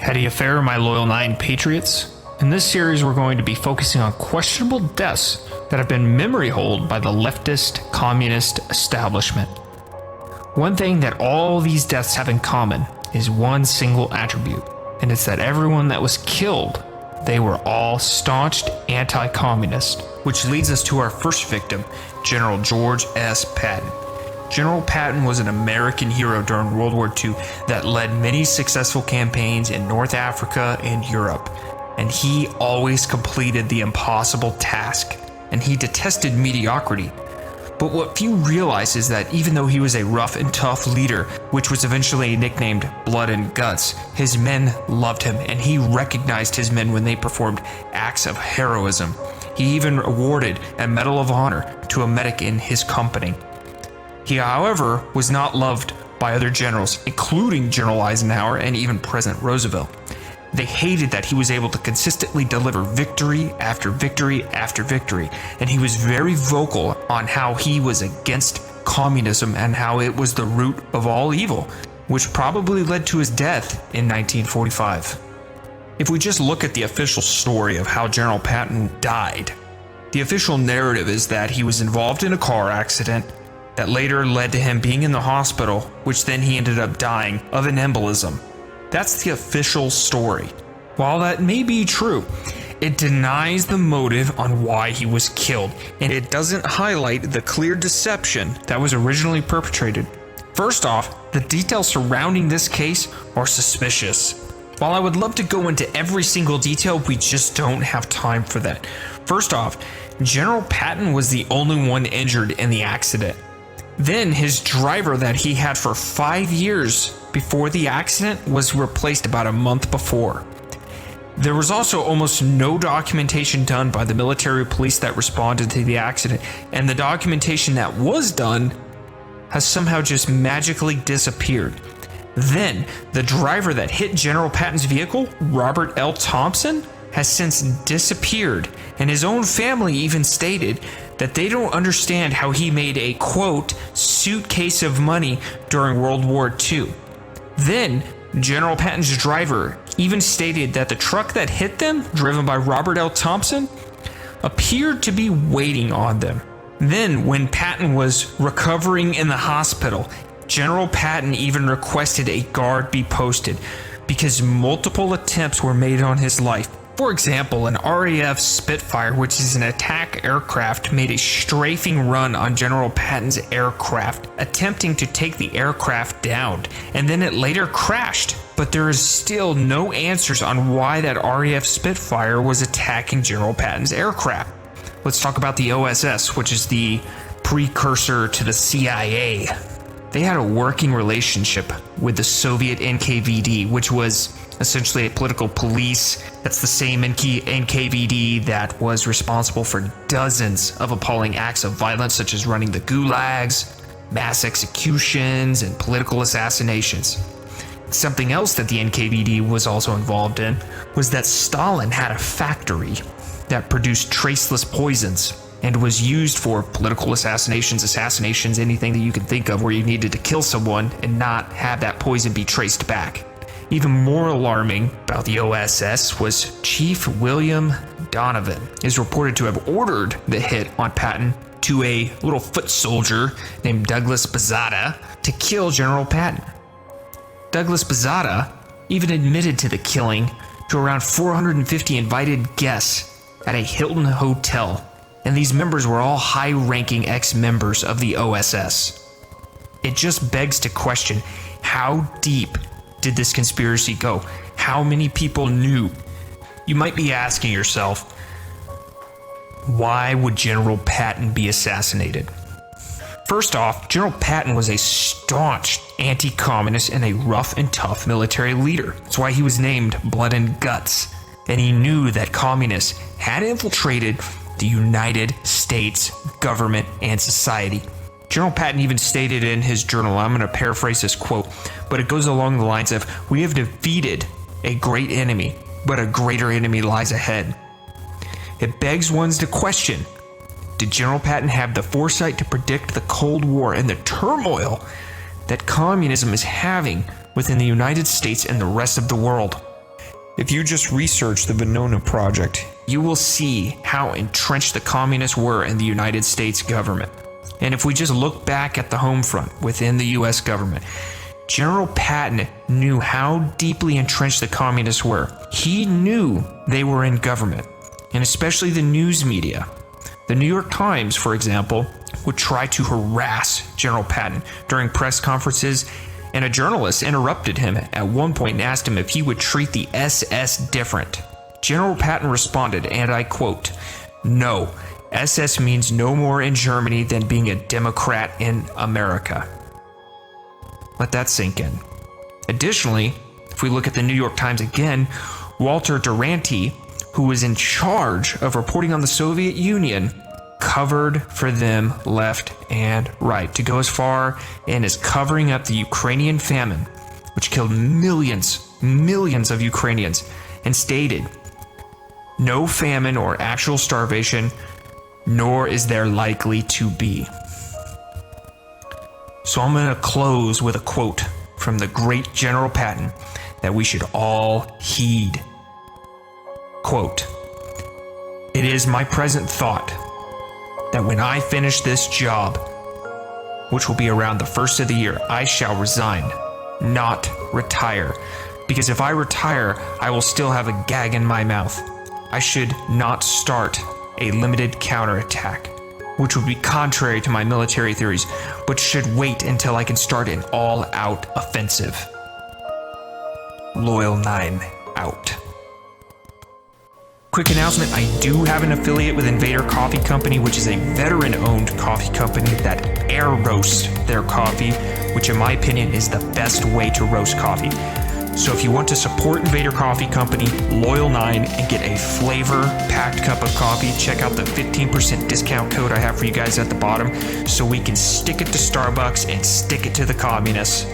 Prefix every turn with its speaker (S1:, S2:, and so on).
S1: Heady affair, my loyal 9 patriots. In this series, we're going to be focusing on questionable deaths that have been memory holed by the leftist communist establishment. One thing that all these deaths have in common is one single attribute, and it's that everyone that was killed, they were all staunched anti-communist. Which leads us to our first victim, General George S. Patton. General Patton was an American hero during World War II that led many successful campaigns in North Africa and Europe, and he always completed the impossible task, and he detested mediocrity. But what few realize is that even though he was a rough and tough leader, which was eventually nicknamed Blood and Guts, his men loved him, and he recognized his men when they performed acts of heroism. He even awarded a Medal of Honor to a medic in his company. He, however, was not loved by other generals, including General Eisenhower and even President Roosevelt. They hated that he was able to consistently deliver victory after victory after victory, and he was very vocal on how he was against communism and how it was the root of all evil, which probably led to his death in 1945. If we just look at the official story of how General Patton died, the official narrative is that he was involved in a car accident that later led to him being in the hospital, which then he ended up dying of an embolism. That's the official story. While that may be true, it denies the motive on why he was killed, and it doesn't highlight the clear deception that was originally perpetrated. First off, the details surrounding this case are suspicious. While I would love to go into every single detail, we just don't have time for that. First off, General Patton was the only one injured in the accident. Then his driver that he had for 5 years before the accident was replaced about a month before. There was also almost no documentation done by the military police that responded to the accident, and the documentation that was done has somehow just magically disappeared. Then, the driver that hit General Patton's vehicle, Robert L. Thompson, has since disappeared, and his own family even stated that they don't understand how he made a, quote, suitcase of money during World War II. Then, General Patton's driver even stated that the truck that hit them, driven by Robert L. Thompson, appeared to be waiting on them. Then, when Patton was recovering in the hospital, General Patton even requested a guard be posted because multiple attempts were made on his life. For example, an RAF Spitfire, which is an attack aircraft, made a strafing run on General Patton's aircraft, attempting to take the aircraft down, and then it later crashed. But there is still no answers on why that RAF Spitfire was attacking General Patton's aircraft. Let's talk about the OSS, which is the precursor to the CIA. They had a working relationship with the Soviet NKVD, which was essentially a political police. That's the same NKVD that was responsible for dozens of appalling acts of violence, such as running the gulags, mass executions, and political assassinations. Something else that the NKVD was also involved in was that Stalin had a factory that produced traceless poisons and was used for political assassinations, anything that you can think of where you needed to kill someone and not have that poison be traced back. Even more alarming about the OSS was Chief William Donovan is reported to have ordered the hit on Patton to a little foot soldier named Douglas Bazada to kill General Patton. Douglas Bazada even admitted to the killing to around 450 invited guests at a Hilton hotel, and these members were all high-ranking ex-members of the OSS. It just begs to question, how deep did this conspiracy go? How many people knew? You might be asking yourself, why would General Patton be assassinated? First off, General Patton was a staunch anti-communist and a rough and tough military leader. That's why he was named Blood and Guts. And he knew that communists had infiltrated the United States government and society. General Patton even stated in his journal, I'm going to paraphrase this quote, but it goes along the lines of, "We have defeated a great enemy, but a greater enemy lies ahead." It begs one to question, did General Patton have the foresight to predict the Cold War and the turmoil that communism is having within the United States and the rest of the world? If you just research the Venona Project, you will see how entrenched the communists were in the United States government. And if we just look back at the home front within the US government, General Patton knew how deeply entrenched the communists were. He knew they were in government, and especially the news media. The New York Times, for example, would try to harass General Patton during press conferences, and a journalist interrupted him at one point and asked him if he would treat the SS different. General Patton responded, and I quote, "No, SS means no more in Germany than being a Democrat in America." Let that sink in. Additionally, if we look at the New York Times again, Walter Duranty, who was in charge of reporting on the Soviet Union, covered for them left and right, to go as far in as covering up the Ukrainian famine, which killed millions of Ukrainians, and stated, "No famine or actual starvation, nor is there likely to be." So I'm going to close with a quote from the great General Patton that we should all heed. Quote, "It is my present thought that when I finish this job, which will be around the first of the year, I shall resign, not retire. Because if I retire, I will still have a gag in my mouth. I should not start a limited counterattack, which would be contrary to my military theories, but should wait until I can start an all-out offensive. Loyal 9 out." Quick announcement, I do have an affiliate with Invader Coffee Company, which is a veteran-owned coffee company that air roasts their coffee, which in my opinion is the best way to roast coffee. So if you want to support Invader Coffee Company, Loyal 9, and get a flavor-packed cup of coffee, check out the 15% discount code I have for you guys at the bottom so we can stick it to Starbucks and stick it to the communists.